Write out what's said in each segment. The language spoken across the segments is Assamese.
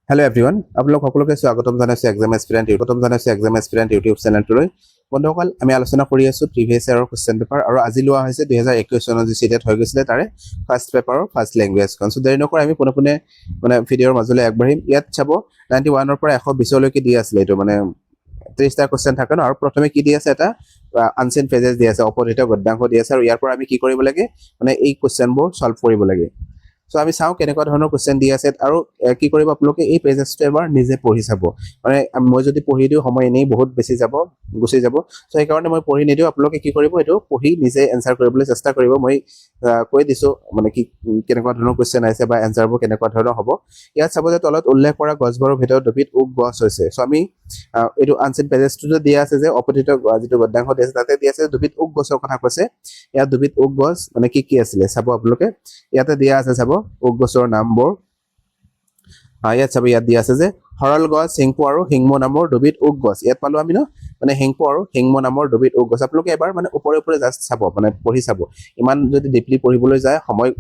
हेलो एवरीवन আপোনালোক সকলোকে স্বাগতম জনাইছো এক্সাম এস্পিৰেন্ট ইউটিউব চেনেলটোলৈ বন্ধুসকল আমি আলোচনা কৰি আছো প্ৰিভিয়াছ ইয়াৰৰ কোৱেশ্চন পেপাৰ আৰু আজি লোৱা হৈছে 2021 চনত যি সিটেট হৈ গৈছিল তাৰে ফাৰ্ষ্ট পেপাৰৰ ফাৰ্ষ্ট ল্যাঙ্গুৱেজ কনসো দেৰি নকৰ আমি পুনপুনে মানে ভিডিঅ'ৰ মাজলৈ আগবাঢ়িম ইয়াত চাব 91 ৰ পৰা 120 লৈকে দি আছিল এটো মানে 30টা কোৱেশ্চন থাকে ন আৰু প্ৰথমে কি দি আছে এটা আনসেন পেজেছ দি আছে অপৰিহিত গদ্যাংশ দি আছে আৰু ইয়াৰ পৰা আমি কি কৰিব লাগে মানে এই কোৱেশ্চনবোৰ সলভ কৰিব লাগে সো আমি চাও কেনেকুৱা ধৰণৰ কোৱেশ্চন দি আছে আৰু কি কৰিব আপোনালোকে এই পেজেছটো এবাৰ নিজে পঢ়ি চাব মানে মই যদি পঢ়ি দিও সময় এনেই বহুত বেছি যাব গুছি যাব সো এই কাৰণে মই পঢ়ি নিদিও আপোনালোকে কি কৰিব এটো পঢ়ি নিজে এনসাৰ কৰিবলৈ চেষ্টা কৰিব মই কৈ দিছো মানে কি কেনেকুৱা ধৰণৰ কোৱেশ্চন আছে বা এনসাৰবোৰ কেনেকুৱা ধৰণৰ হ'ব ইয়াত চাব যে তলত উল্লেখ কৰা গছবোৰৰ ভিতৰত দুবিধ উক গছ হৈছে সো আমি এটো আনসেন পেজেছটো দিয়া আছে যে অপৰিহিত যেটো গদ্যাংশ দি আছে তাতে দি আছে দুবিধ উক গছৰ কথা কৈছে ইয়াত দুবিধ উক গছ মানে কি আছিল চাব আপোনালোকে ইয়াতে দিয়া আছে চাব উক গছৰ নামবোৰ ইয়াত চাব ইয়াত দিয়া আছে যে হৰল গছ হিংপো আৰু হিংম নামৰ দুবিধ উক গছ ইয়াত পালো আমি ন মানে হিংপো আৰু হিংম নামৰ দুবিধ উক গছ আপোনালোকে এবাৰ মানে ওপৰে জাস্ট চাব মানে পঢ়ি চাব ইমান যদি ডিপলি পঢ়িবলৈ যায় সময়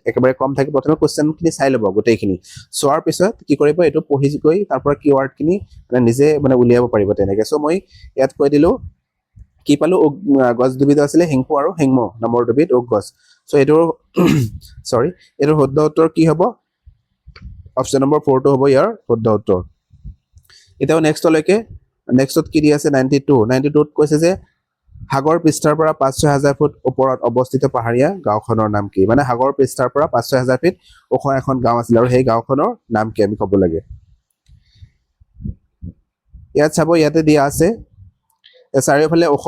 একেবাৰে কম থাকে প্ৰথমে কোৱেশ্চনখিনি চাই ল'ব গোটেইখিনি সোৱাৰ পিছত কি কৰিব এটো পঢ়ি গৈ তাৰ পৰা কিৱৰ্ড খিনি মানে নিজে মানে উলিয়াব পাৰিব তেনেকে সো মই ইয়াত কৈ দিলো কি পালো গছ দুবিধ আছিল হিংপো আৰু হিংম নামৰ দুবিধ উক গছ সো এটো সৰি এটো শুদ্ধ উত্তৰ কি হ'ব অপচন নম্বৰ 4 টো হ'ব ইয়াৰ শুদ্ধ উত্তৰ এটাও নেক্সটত কি দি আছে 92 ত কৈছে যে সাগৰ পৃষ্ঠৰ পৰা 5-6000 ফুট ওপৰত অৱস্থিত পাহাৰীয়া গাঁওখনৰ নাম কি মানে সাগৰ পৃষ্ঠৰ পৰা 5-6000 ফিট ওখ এখন গাঁও আছিল আৰু সেই গাঁওখনৰ নাম কি আমি ক'ব লাগে ইয়াত চাব ইয়াতে দিয়া আছে চাৰিওফালে ওখ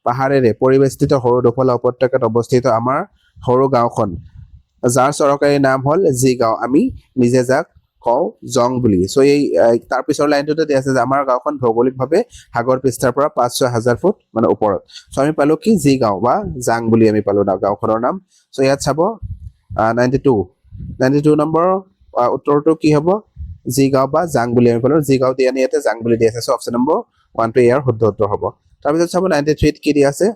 পাহাৰেৰে পৰিবেষ্টিত সৰু দুফলা উপত্যকাত অৱস্থিত আমাৰ সৰু গাঁওখন যাৰ চৰকাৰী নাম হল জি গাঁও আমি নিজে যাক কও জং বুলি সো এই তাৰ পিছৰ লাইনটোতে দিয়া আছে যে আমাৰ গাঁওখন ভৌগোলিকভাৱে সাগৰ পৃষ্ঠৰ পৰা 5-6000 ফুট মানে ওপৰত সো আমি পালো কি জি গাঁও বা জাং বুলি আমি পালো গাঁওখনৰ নাম সো ইয়াত চাব 92 নম্বৰ উত্তৰটো কি হ'ব জি গাঁও বা জাং বুলি আমি পালো জি গাঁও দিয়া নিয়াতে জাং বুলি দিয়া আছে সো অপচন নম্বৰ 1 টো ইয়াৰ শুদ্ধ উত্তৰ হ'ব তাৰ পিছত চাব 93 কি দিয়া আছে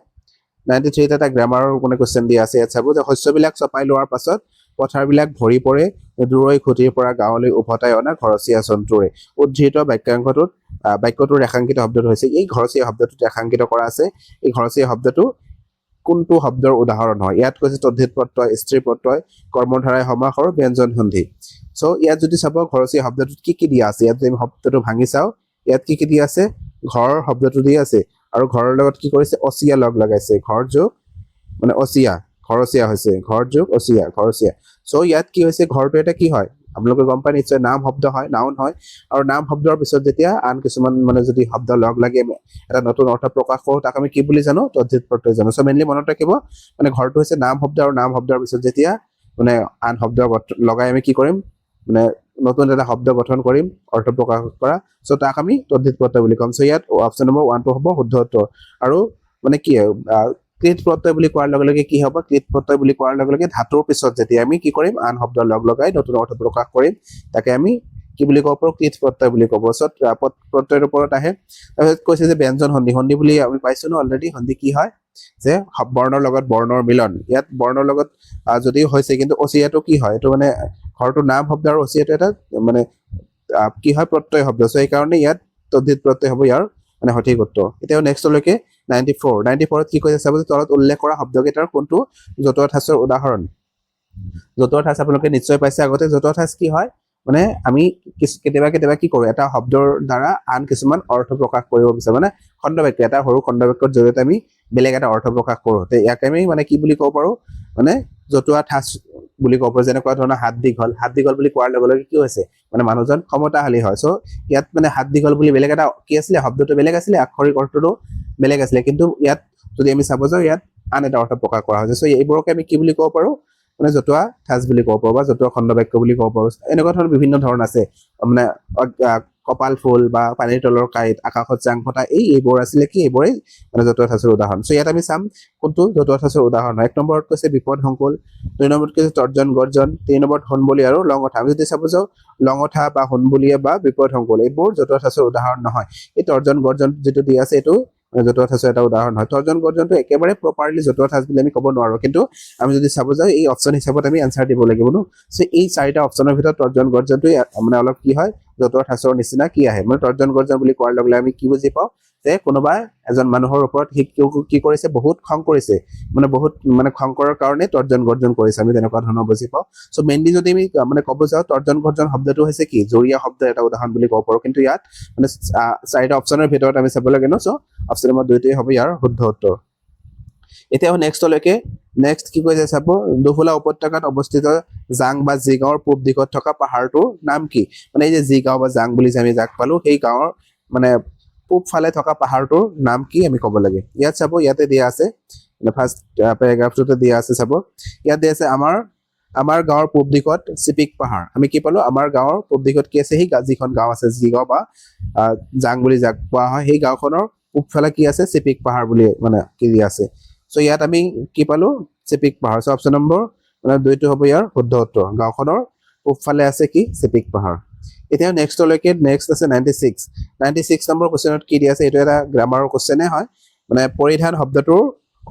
93 এটা গ্ৰামাৰৰ কোনে কোৱেশ্চন দিয়া আছে ইয়াত চাব যে শস্যবিলাক চপাই লোৱাৰ পাছত পথাৰবিলাক ভৰি পৰে দূৰৈ খুঁটিৰ পৰা গাঁৱলৈ উভতাই অনা ঘৰচীয়া জন্তুৰে উদ্ধৃত বাক্যটোৰ ৰেখাংকিত শব্দটো হৈছে এই ঘৰচীয়া শব্দটো ৰেখাংকিত কৰা আছে এই ঘৰচীয়া শব্দটো কোনটো শব্দৰ উদাহৰণ হয় ইয়াত কৈছে তদ্ধিত প্ৰত্যয় স্ত্ৰী প্ৰত্যয় কৰ্মধাৰাই সমাস আৰু ব্যঞ্জন সন্ধি সো ইয়াত যদি চাব ঘৰচীয়া শব্দটোত কি দিয়া আছে ইয়াত যদি শব্দটো ভাঙি চাও ইয়াত কি দিয়া আছে ঘৰ শব্দটো দিয়া আছে আৰু ঘৰৰ লগত কি কৰিছে অচিয়া লগ লগাইছে ঘৰ যোগ মানে অচিয়া ঘৰচিয়া হৈছে ঘৰ যোগ অচিয়া ঘৰচিয়া সো ইয়াত কি হৈছে ঘৰটো এটা কি হয় আপোনালোকে গম পায় নিশ্চয় নাম শব্দ হয় নাউন হয় আৰু নাম শব্দৰ পিছত যেতিয়া আন কিছুমান মানে যদি শব্দ লগ লাগি এটা নতুন অৰ্থ প্ৰকাশ কৰো তাক আমি কি বুলি জানো তদ্ধিত প্ৰত্যয় জানো সো মেইনলি মনত ৰাখিব মানে ঘৰটো হৈছে নাম শব্দ আৰু নাম শব্দৰ পিছত যেতিয়া মানে আন শব্দ লগাই আমি কি কৰিম মানে নতুন এটা শব্দ গঠন কৰিম অৰ্থ প্ৰকাশ কৰা সো তাক আমি তদ্ধিত প্ৰত্যয় বুলি কম সো ইয়াত অপচন নম্বৰ 1 টো হ'ব শুদ্ধ উত্তৰ আৰু মানে কি কৃত প্ৰত্যয় বুলি কোৱাৰ লগে লগে কি হ'ব কৃত প্ৰত্যয় বুলি কোৱাৰ লগে লগে ধাতুৰ পিছত যেতিয়া আমি কি কৰিম আন শব্দ লগ লগাই নতুন অৰ্থ প্ৰকাশ কৰিম তাকে আমি কি বুলি ক'ব পাৰো কৃত প্ৰত্যয় বুলি ক'ব সো প্ৰত্যয়ৰ ওপৰত আহে তাৰপিছত কৈছে যে ব্যঞ্জন সন্ধি বুলি আমি পাইছো ন অলৰেডি সন্ধি কি হয় যে বৰ্ণৰ লগত বৰ্ণৰ মিলন ইয়াত বৰ্ণৰ লগত যদিও হৈছে কিন্তু অচিয়াটো কি হয় এটো মানে ঘৰটো নাম শব্দ আৰু অচিয়াটো এটা মানে কি হয় প্ৰত্যয় শব্দ সো এই কাৰণে ইয়াত তদ্ধিত প্ৰত্যয় হ'ব ইয়াৰ মানে সঠিক উত্তৰ এতিয়াও নেক্সটলৈকে 94 ত কি কৈছে চাব তলত উল্লেখ কৰা শব্দকেইটাৰ কোনটো জতুৱা ঠাঁচৰ উদাহৰণ জতুৱা ঠাঁচ আপোনালোকে নিশ্চয় পাইছে আগতে জতুৱা ঠাঁচ কি হয় মানে আমি কেতিয়াবা কি কৰো এটা শব্দৰ দ্বাৰা আন কিছুমান অৰ্থ প্ৰকাশ কৰিব বিচাৰো মানে খণ্ডবাক্য এটা সৰু খণ্ডবাক্যৰ জৰিয়তে আমি বেলেগ এটা অৰ্থ প্ৰকাশ কৰো তে ইয়াক আমি মানে কি বুলি ক'ব পাৰো মানে জতুৱা ঠাঁচ বুলি ক'ব পাৰো যেনেকুৱা ধৰণৰ হাত দীঘল বুলি কোৱাৰ লগে লগে কি হৈছে মানে মানুহজন ক্ষমতাশালী হয় সো ইয়াত মানে হাত দীঘল বুলি বেলেগ এটা কি আছিলে শব্দটো বেলেগ আছিলে আক্ষৰিক অৰ্থটো বেলেগ আছিলে কিন্তু ইয়াত যদি আমি চাব যাও ইয়াত আন এটা অৰ্থ প্ৰকাশ কৰা হৈছে সো এইবোৰকে আমি কি বুলি ক'ব পাৰো মানে জতুৱা ঠাঁচ বুলি ক'ব পাৰো বা জতুৱা খণ্ডবাক্য বুলি ক'ব পাৰো এনেকুৱা ধৰণৰ বিভিন্ন ধৰণ আছে মানে কপাল ফুল বা পানীৰ তলৰ কাঁইট আকাশত জাং ফটা এইবোৰ আছিলে কি এইবোৰে মানে জতুৱা ঠাঁচৰ উদাহৰণ সো ইয়াত আমি চাম কোনটো জতুৱা ঠাঁচৰ উদাহৰণ হয় 1 নম্বৰত কৈছে বিপদ সংকুল 2 নম্বৰত কৈছে তৰ্জন গৰ্জন 3 নম্বৰত হনবলি আৰু লঙঠা আমি যদি চাব যাও লঙঠা বা হনবলিয়ে বা বিপদ সংকুল এইবোৰ জতুৱা ঠাঁচৰ উদাহৰণ নহয় এই তৰ্জন গৰ্জন যেটো দিয়া আছে এটো জতুৱা ঠাঁচৰ এটা উদাহৰণ হয় তৰ্জন গৰ্জনটো একেবাৰে প্ৰপাৰলি জতুৱা ঠাঁচ বুলি আমি ক'ব নোৱাৰো কিন্তু আমি যদি চাব যাওঁ এই অপচন হিচাপত আমি এনসাৰ দিব লাগিব ন সো এই চাৰিটা অপচনৰ ভিতৰত তৰ্জন গৰ্জনটো মানে অলপ কি হয় জতুৱা ঠাঁচৰ নিচিনা কি আহে মানে তৰ্জন গৰ্জন বুলি কোৱাৰ লগে লগে আমি কি বুজি পাওঁ যে কোনোবা এজন মানুহৰ ওপৰত কি কৰিছে বহুত খং কৰিছে মানে বহুত মানে খং কৰাৰ কাৰণে তৰ্জন গৰ্জন কৰিছে আমি তেনেকুৱা ধৰণৰ বুজি পাওঁ সো মেইনলি যদি আমি মানে ক'ব যাওঁ তৰ্জন গৰ্জন শব্দটো হৈছে কি জৰিয়া শব্দ এটা উদাহৰণ বুলি ক'ব পাৰো কিন্তু ইয়াত মানে চাৰিটা অপচনৰ ভিতৰত আমি চাব লাগে ন সো অপচন নম্বৰ 2টোৱে হ'ব ইয়াৰ শুদ্ধ উত্তৰ এতিয়া নেক্সটলৈকে নেক্সট কি কৈছে চাব দুফুলা উপত্যকাত অৱস্থিত জাং বা জিগাঁৱৰ পূব দিশত থকা পাহাৰটোৰ নাম কি মানে এই যে জিগাঁও বা জাং বুলি যে আমি যাক পালো সেই গাঁৱৰ মানে পূব ফালে থকা পাহাৰটোৰ নাম কি আমি ক'ব লাগে ইয়াত চাব ইয়াতে দিয়া আছে ফাৰ্ষ্ট পেৰাগ্ৰাফটোতে দিয়া আছে চাব ইয়াত দিয়া আছে আমাৰ গাঁৱৰ পূব দিশত চিপিক পাহাৰ আমি কি পালো আমাৰ গাঁৱৰ পূব দিশত কি আছে সেই যিখন গাঁও আছে জিগাঁও বা জাং বুলি যাক কোৱা হয় সেই গাঁওখনৰ পূবফালে কি আছে চিপিক পাহাৰ বুলি মানে কি দিয়া আছে সো ইয়াত আমি কি পালো চিপিক পাহাৰ সো অপচন নম্বৰ মানে 2টো হ'ব ইয়াৰ শুদ্ধ উত্তৰ গাঁওখনৰ পূবফালে আছে কি চিপিক পাহাৰ এতিয়া নেক্সটলৈকে নেক্সট আছে 96 নম্বৰ কোৱেশ্চনত কি দিয়া আছে এইটো এটা গ্ৰামাৰৰ কোৱেশ্চনে হয় মানে পৰিধান শব্দটোৰ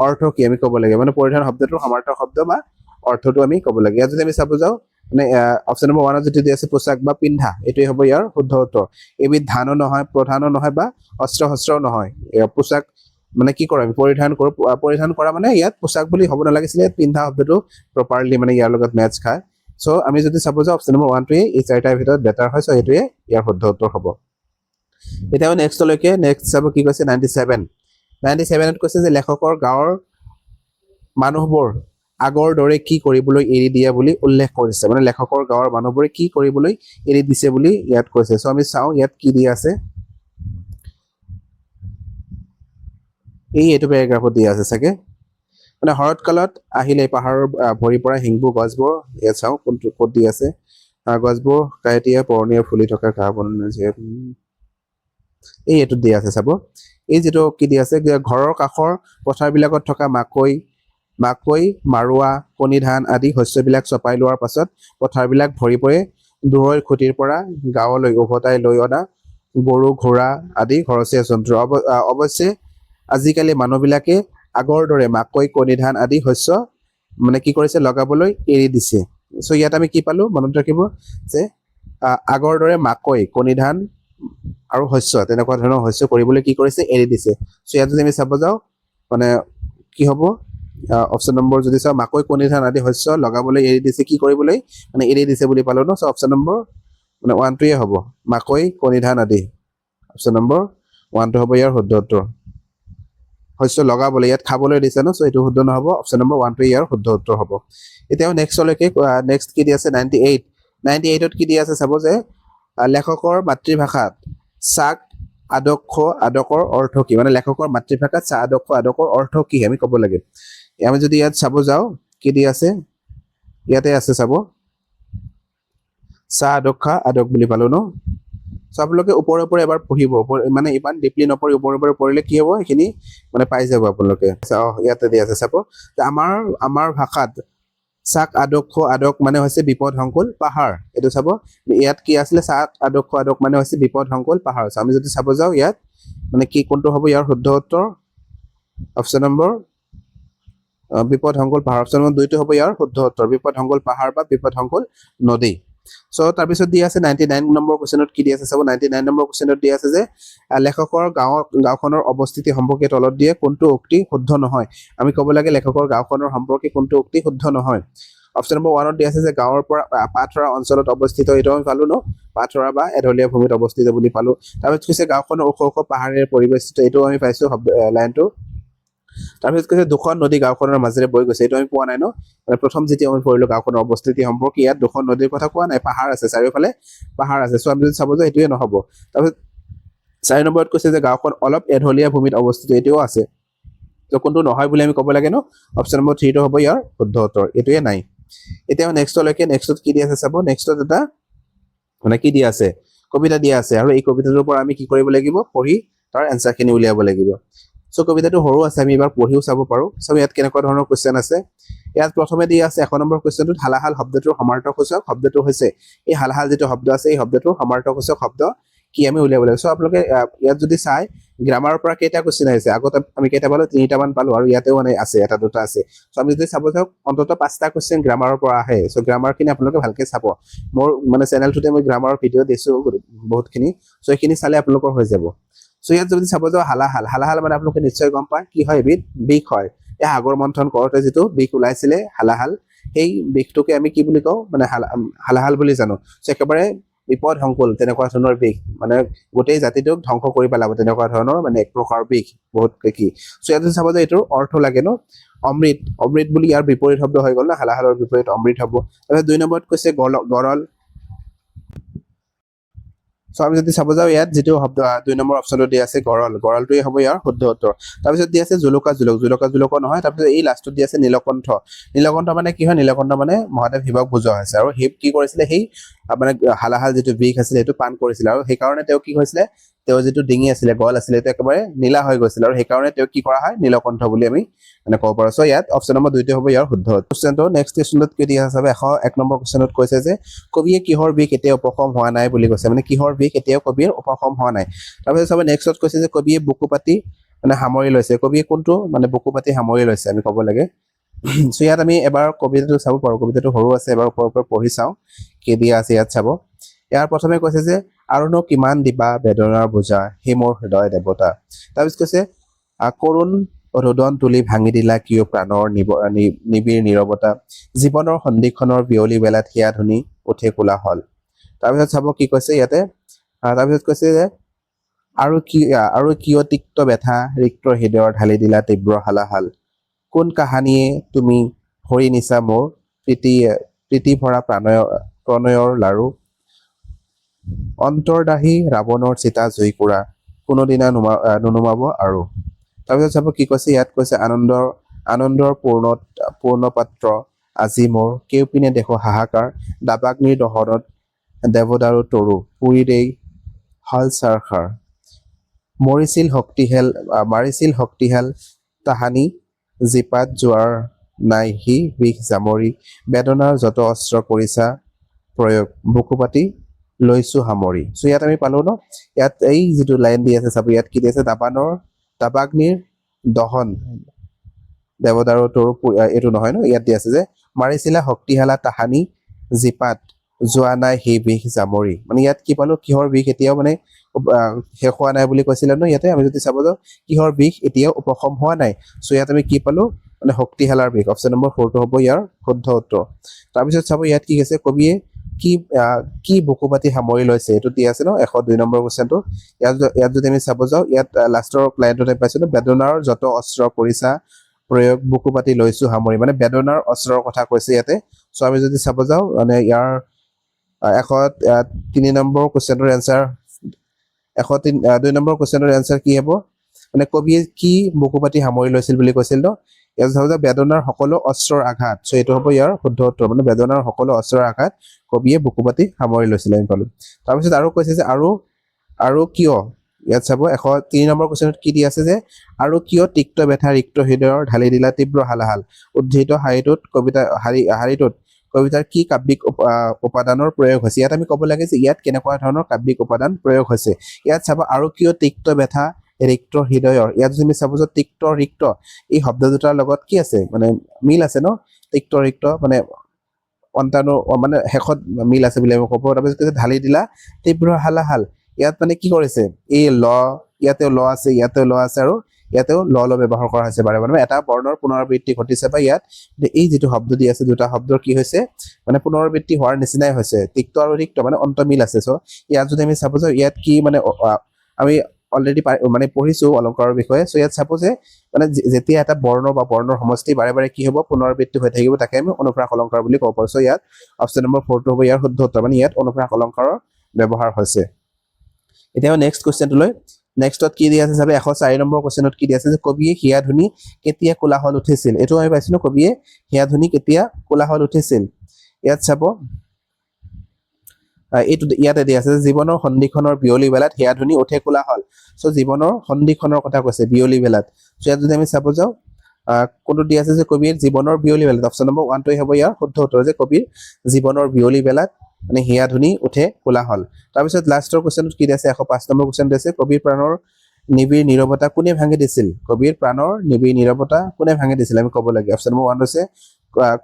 অৰ্থ কি আমি ক'ব লাগে মানে পৰিধান শব্দটোৰ সমাৰ্থক শব্দ বা অৰ্থটো আমি ক'ব লাগে ইয়াত যদি আমি চাব যাওঁ মানে অপচন নম্বৰ 1ত যেটো দিয়া আছে পোছাক বা পিন্ধা এটোই হ'ব ইয়াৰ শুদ্ধ উত্তৰ এবিধ ধানো নহয় প্ৰধানো নহয় বা অস্ত্ৰ নহয় পোছাক মানে কি কৰে আমি পৰিধান কৰা মানে ইয়াত পোছাক বুলি হ'ব নালাগিছিলে পিন্ধা শব্দটো প্ৰপাৰলি মানে ইয়াৰ লগত মেচ খায় সো আমি যদি চাব যাওঁ অপচন নম্বৰ 1টোৱে এই চাৰিটাৰ ভিতৰত বেটাৰ হয় সো এটোৱে ইয়াৰ শুদ্ধ উত্তৰ হ'ব এতিয়া নেক্সটলৈকে নেক্সট চাব কি কৈছে 97ত কৈছে যে লেখকৰ গাঁৱৰ মানুহবোৰ আগৰ দৰে কি কৰিবলৈ এৰি দিয়া বুলি উল্লেখ কৰিছে মানে লেখকৰ গাঁৱৰ মানুহবোৰে কি কৰিবলৈ এৰি দিছে বুলি ইয়াত কৈছে সো আমি চাওঁ ইয়াত কি দিয়া আছে এইটো পেৰাগ্ৰাফত দিয়া আছে চাগে মানে শৰৎকালত আহিলে পাহাৰৰ ভৰি পৰা হিংবু গছবোৰ ইয়াত চাওঁ কোনটো ক'ত দিয়া আছে গছবোৰ কাঁইটীয়া পৰণীয়া ফুলি থকা ঘাঁহ বন এইটো দিয়া আছে চাব এই যেটো কি দিয়া আছে ঘৰৰ কাষৰ পথাৰবিলাকত থকা মাকৈ মাৰুৱা কণী ধান আদি শস্যবিলাক চপাই লোৱাৰ পাছত পথাৰবিলাক ভৰি পৰে দূৰৰ খুঁটিৰ পৰা গাঁৱলৈ উভতাই লৈ অনা গৰু ঘোঁৰা আদি ঘৰচীয়া জন্তু অৱশ্যে আজিকালি মানুহবিলাকে আগৰ দৰে মাকৈ কণী ধান আদি শস্য মানে কি কৰিছে লগাবলৈ এৰি দিছে সো ইয়াত আমি কি পালো মনত ৰাখিব যে আগৰ দৰে মাকৈ কণী ধান আৰু শস্য তেনেকুৱা ধৰণৰ শস্য কৰিবলৈ কি কৰিছে এৰি দিছে সো ইয়াত যদি আমি চাব যাওঁ মানে কি হ'ব অপচন নম্বৰ যদি চাওঁ মাকৈ কণী ধান আদি শস্য লগাবলৈ এৰি দিছে কি কৰিবলৈ মানে এৰি দিছে বুলি পালো ন সো অপচন নম্বৰ মানে 1টোৱে হ'ব মাকৈ কণী ধান আদি অপচন নম্বৰ 1টো হ'ব ইয়াৰ শুদ্ধ উত্তৰ শস্য লগাবলৈ ইয়াত খাবলৈ দিছে ন সো এইটো শুদ্ধ নহ'ব অপচন নম্বৰ 1টো ইয়াৰ শুদ্ধ উত্তৰ হ'ব এতিয়া নেক্সটলৈকে নেক্সট কি দিয়া আছে 98ত কি দিয়া আছে চাব যে লেখকৰ মাতৃভাষাত চাক আদকৰ অৰ্থ কি মানে লেখকৰ মাতৃভাষাত চাহ আদকৰ অৰ্থ কি আমি ক'ব লাগে আমি যদি ইয়াত চাব যাওঁ কি দিয়া আছে ইয়াতে আছে চাব চাহ আদক বুলি পালো ন সো আপোনালোকে ওপৰে এবাৰ পঢ়িব মানে ইমান ডিপলি নপঢ়ি ওপৰে পঢ়িলে কি হ'ব এইখিনি মানে পাই যাব আপোনালোকে ইয়াতে দিয়া আছে চাব যে আমাৰ ভাষাত চাক আদক মানে হৈছে বিপদসংকুল পাহাৰ এইটো চাব ইয়াত কি আছিলে চাক আদক মানে হৈছে বিপদসংকুল পাহাৰ আমি যদি চাব যাওঁ ইয়াত মানে কি কোনটো হ'ব ইয়াৰ শুদ্ধ উত্তৰ অপচন নম্বৰ বিপদসংকুল পাহাৰ অপচন নম্বৰ 2টো হ'ব ইয়াৰ শুদ্ধ উত্তৰ বিপদসংকুল পাহাৰ বা বিপদসংকুল নদী সো তাৰপিছত দিয়া আছে 99 নম্বৰ কোৱেশ্চনত কি দিয়া আছে চাব 99 নম্বৰ কোৱেশ্চনত দিয়া আছে যে লেখকৰ গাঁওখনৰ অৱস্থিতি সম্পৰ্কে তলত দিয়ে কোনটো উক্তি শুদ্ধ নহয় আমি ক'ব লাগে লেখকৰ গাঁওখনৰ সম্পৰ্কে কোনটো উক্তি শুদ্ধ নহয় অপচন নম্বৰ 1ত দিয়া আছে যে গাঁৱৰ পৰা পাথৰা অঞ্চলত অৱস্থিত এইটো আমি পালো ন পাথৰা বা এঢলীয়া ভূমিত অৱস্থিত বুলি পালো তাৰপিছত কৈছে গাঁওখনৰ ওখ পাহাৰেৰে পৰিবেষ্টিত এইটো আমি পাইছো লাইনটো তাৰপিছত কৈছে দুখন নদী গাঁওখনৰ মাজেৰে বৈ গৈছে এইটো আমি পোৱা নাই ন মানে প্ৰথম যেতিয়া আমি পঢ়িলো গাঁওখনৰ অৱস্থিতি সম্পৰ্কে ইয়াত দুখন নদীৰ কথা কোৱা নাই পাহাৰ আছে চাৰিওফালে পাহাৰ আছে সো আমি যদি চাব যাওঁ এইটোৱে নহ'ব তাৰপিছত 4 নম্বৰত কৈছে যে গাঁওখন অলপ এঢলীয়া ভূমিত অৱস্থিত এইটোও আছে তো কোনটো নহয় বুলি আমি ক'ব লাগে ন অপচন নম্বৰ 3টো হ'ব ইয়াৰ শুদ্ধ উত্তৰ এইটোৱে নাই এতিয়া নেক্সটত কি দিয়া আছে চাব নেক্সটত এটা মানে কি দিয়া আছে কবিতা দিয়া আছে আৰু এই কবিতাটোৰ পৰা আমি কি কৰিব লাগিব পঢ়ি তাৰ এনসাৰখিনি উলিয়াব লাগিব সো কবিতাটো সৰু আছে আমি এবাৰ পঢ়িও চাব পাৰো সো ইয়াত কেনেকুৱা ধৰণৰ কোৱেশ্চন আছে ইয়াত প্ৰথমে দিয়া আছে 1 নম্বৰ কোৱেশ্চনটোত হালাহাল শব্দটোৰ সমাৰ্থকসূচক শব্দটো হৈছে এই হালাহাল যেটো শব্দ আছে এই শব্দটোৰ সমাৰ্থকসূচক শব্দ কি আমি উলিয়াব লাগিব সো আপোনালোকে ইয়াত যদি চাই গ্ৰামাৰৰ পৰা কেইটা কোশ্চেন আহিছে আগতে আমি কেইটা পালো 3টা মান পালো আৰু ইয়াতেও মানে আছে এটা দুটা আছে সো আমি যদি চাব যাও অন্তত 5টা কোশ্চেন গ্ৰামাৰৰ পৰা আহে সো গ্ৰামাৰখিনি আপোনালোকে ভালকে চাব মোৰ মানে চেনেলটোতে মই গ্ৰামাৰৰ ভিডিও দিছো বহুতখিনি সো এইখিনি চালে আপোনালোকৰ হৈ যাব সো ইয়াত যদি চাব যাও হালাহাল মানে আপোনালোকে নিশ্চয় গম পায় কি হয় এবিধ বিষ হয় এই সাগৰ মন্থন কৰোতে যেটো বিষ ওলাইছিলে হালাহাল সেই বিষটোকে আমি কি বুলি কওঁ মানে হালাহাল বুলি জানো সো একেবাৰে বিপদ সংকুল তেনেকুৱা ধৰণৰ বিষ মানে গোটেই জাতিটোক ধ্বংস কৰি পেলাব তেনেকুৱা ধৰণৰ মানে এক প্ৰকাৰ বিষ বহুত কি সো ইয়াত চাব যে এইটোৰ অৰ্থ লাগে ন অমৃত বুলি ইয়াৰ বিপৰীত শব্দ হৈ গ'ল না হালাহালৰ বিপৰীত অমৃত হ'ব তাৰপিছত 2 নম্বৰত কৈছে গৰল সো আমি যদি চাব যাও ইয়াত যেটো শব্দ 2 নম্বৰ অপচনটো দি আছে গৰলটোই হ'ব ইয়াৰ শুদ্ধ উত্তৰ তাৰপিছত দি আছে জুলুকা নহয় তাৰপিছত এই লাষ্টত দি আছে নীলকণ্ঠ মানে কি হয় নীলকণ্ঠ মানে মহাদেৱ শিৱক বুজোৱা হৈছে আৰু শিৱ কি কৰিছিলে সেই মানে হালাহাল যেটো বিষ আছিল সেইটো পান কৰিছিল আৰু সেই কাৰণে তেওঁ কি হৈছিলে তেওঁ যেটো ডিঙি আছিল গল আছিল এটা একেবাৰে নীলা হৈ গৈছিল আৰু সেই কাৰণে তেওঁ কি কৰা হয় নীলকণ্ঠ বুলি আমি মানে ক'ব পাৰো সো ইয়াত অপচন নম্বৰ 2 হ'ব ইয়াৰ শুদ্ধ কোশ্চেনটো নেক্সট কোশ্চেনত কি দিয়া আছে 101 নম্বৰ কোশ্চেনত কৈছে যে কবিয়ে কিহৰ বিষ এতিয়া উপশম হোৱা নাই বুলি কৈছে মানে কিহৰ বিষ এতিয়া কবিৰ উপশম হোৱা নাই তাৰপিছত চাব নেক্সটত কৈছে যে কবিয়ে বুকুপাতি মানে সামৰি লৈছে কবিয়ে কোনটো মানে বুকুপাতি সামৰি লৈছে আমি ক'ব লাগে সো ইয়াত আমি এবাৰ কবিতাটো চাব পাৰো কবিতাটো সৰু আছে এবাৰ ওপৰৰ পৰা পঢ়ি চাও কি দিয়া আছে ইয়াত চাব ইয়াৰ প্ৰথমে কৈছে যে আৰুনো কিমান দিবা বেদনাৰ বোজা হে মোৰ হৃদয় দেৱতা তাৰপিছত কৈছে কৰুণ ৰোদন তুলি ভাঙি দিলা কিয় প্ৰাণৰ নিবিৰ নীৰৱতা জীৱনৰ সন্ধিক্ষণৰ বিয়লি বেলাত হিয়া ধুনি উঠে কোলাহল তাৰপিছত চাব কি কৈছে ইয়াতে তাৰপিছত কৈছে যে আৰু কিয় তিক্ত ব্যথা ৰিক্ত হৃদয়ৰ ঢালি দিলা তীব্ৰ হালাহাল কোন কাহানিয়ে তুমি ভৰি নিছা মোৰ প্ৰীতি ভৰা প্ৰণয়ৰ লাৰু অন্তৰদাহী ৰাৱণৰ চিতা জুইকুৰা কোনোদিনা নুনুমাব আৰু তাৰপিছত চাব কি কৈছে ইয়াত কৈছে আনন্দৰ পূৰ্ণ পাত্ৰ আজি মোৰ কেউপিনে দেখো হাহাকাৰ দাবাগ্নিৰ দহনত দেৱদাৰু তৰু পুৰি দেই হল চাৰখাৰ মাৰিছিল শক্তিশাল তাহানি জিপাত যোৱাৰ নাই সি বিষ জামৰি বেদনাৰ যত অস্ত্ৰ কৰিছা প্ৰয়োগ বুকুপাতি লৈছো সামৰি সো ইয়াত আমি পালো ন ইয়াত এই যেটো লাইন দি আছে চাব ইয়াত কি দি আছে দাবাগ্নিৰ দহন দেৱদাৰু তৰু এইটো নহয় ন ইয়াত দি আছে যে মাৰিছিলা শক্তিশালা তাহানি জিপাত যোৱা নাই সেই বিষ জামৰি মানে ইয়াত কি পালো কিহৰ বিষ এতিয়াও মানে শেষ হোৱা নাই বুলি কৈছিলে ন ইয়াতে আমি যদি চাব যাও কিহৰ বিষ এতিয়াও উপশম হোৱা নাই সো ইয়াত আমি কি পালো মানে শক্তিশালাৰ বিষ অপচন নম্বৰ 4 টো হ'ব ইয়াৰ শুদ্ধ উত্তৰ তাৰপিছত চাব ইয়াত কি আছে কবিয়ে কি বুকুপাতি সামৰি লৈছে এইটো দি আছে ন 102 নম্বৰ কোশ্চেনটো ইয়াত যদি আমি চাব যাও ইয়াত লাষ্টৰ লাইনটোতে পাইছো বেদনাৰ যত অস্ত্ৰ কৰিছা প্ৰয়োগ বুকুপাতি লৈছো সামৰি মানে বেদনাৰ অস্ত্ৰৰ কথা কৈছে ইয়াতে সো আমি যদি চাব যাও মানে ইয়াৰ 103 নম্বৰ কোশ্চেনৰ এনসাৰ 102 নম্বৰ কোশ্চেনৰ এনসাৰ কি হ'ব মানে কবিয়ে কি বুকুপাতি সামৰি লৈছিল বুলি কৈছিল ন ইয়াত চাব যাও বেদনাৰ সকলো অস্ত্ৰৰ আঘাত সো এইটো হ'ব ইয়াৰ শুদ্ধ উত্তৰ মানে বেদনাৰ সকলো অস্ত্ৰৰ আঘাত কবিয়ে বুকুপাতি সামৰি লৈছিল আমি পালো তাৰপিছত আৰু কৈছে যে আৰু কিয় ইয়াত চাব 103 নম্বৰ কোশ্চেনত কি দি আছে যে আৰু কিয় তিক্ত ব্যথা ৰিক্ত হৃদয়ৰ ঢালি দিলা তীব্ৰ হালাহাল উদ্ধৃত হাৰিটোত কবিতাৰ কি কাব্যিক উপাদানৰ প্ৰয়োগ হৈছে ইয়াত আমি ক'ব লাগে যে ইয়াত কেনেকুৱা ধৰণৰ কাব্যিক উপাদান প্ৰয়োগ হৈছে ইয়াত চাব আৰু কিয় তিক্ত ব্যথা ৰিক্ত হৃদয়ৰ ইয়াত যদি চাব যে তিক্ত ৰিক্ত এই শব্দ দুটাৰ লগত কি আছে মানে মিল আছে ন তিক্ত ৰিক্ত মানে অন্তানো মানে শেষত মিল আছে বুলি আমি ক'ব তাৰপিছত ঢালি দিলা তীব্ৰ হালাহাল ইয়াত মানে কি কৰিছে এই ইয়াতেও আছে আৰু ইয়াতেও ল ব্যৱহাৰ কৰা হৈছে বাৰে বাৰে এটা বৰ্ণৰ পুনৰাবৃত্তি ঘটিছে বা ইয়াত এই যেটো শব্দ দি আছে দুটা শব্দৰ কি হৈছে মানে পুনৰাবৃত্তি হোৱাৰ নিচিনাই হৈছে তিক্ত আৰু ৰিক্ত মানে অন্তমিল আছে সো ইয়াত যদি আমি চাব যে ইয়াত কি মানে আমি অলৰেডি মানে পঢ়িছো অলংকাৰৰ বিষয়ে সো ইয়াত চাব যে মানে যেতিয়া এটা বৰ্ণ বা বৰ্ণৰ সমষ্টি বাৰে বাৰে কি হ'ব পুনৰাবৃত্তি হৈ থাকিব তাকে আমি অনুপ্ৰাস অলংকাৰ বুলি ক'ব পাৰো সো ইয়াত অপচন নম্বৰ 4 টো হ'ব ইয়াৰ শুদ্ধ উত্তৰ মানে ইয়াত অনুপ্ৰাস অলংকাৰৰ ব্যৱহাৰ হৈছে এতিয়া নেক্সট কোশ্চেনটো নেক্সটত কি দি আছে চাবে 104 নম্বৰ কোশ্চেনত কি দি আছে যে কবিয়ে হিয়া ধুনি কেতিয়া কোলাহল উঠিছিল এটো আমি পাইছিনো কবিয়ে হিয়া ধুনি কেতিয়া কোলাহল উঠিছিল ইয়াত চাব এইটো ইয়াতে দি আছে জীৱনৰ সন্ধিখনৰ বিয়লি বেলাত হিয়া ধুনি উঠে কোলাহল সো জীৱনৰ সন্ধিখনৰ কথা কৈছে বিয়লি বেলাত সো ইয়াত যদি আমি চাব যাও কোনটো দিয়া আছে যে কবিৰ জীৱনৰ বিয়লি বেলাত অপশ্যন নম্বৰ 1 টোই হ'ব ইয়াৰ শুদ্ধ উত্তৰ যে কবিৰ জীৱনৰ বিয়লি বেলাত মানে হিয়া ধুনি উঠে কোলাহল তাৰপিছত লাষ্টৰ কোৱেশ্চনটো কি দিয়া আছে 105 নম্বৰ কোৱেশ্চন দিয়া আছে কবিৰ প্ৰাণৰ নিবিড় নীৰৱতা কোনে ভাঙি দিছিল কবিৰ প্ৰাণৰ নিবিড় নীৰৱতা কোনে ভাঙি দিছিল আমি ক'ব লাগে অপশ্যন নম্বৰ 1 হৈছে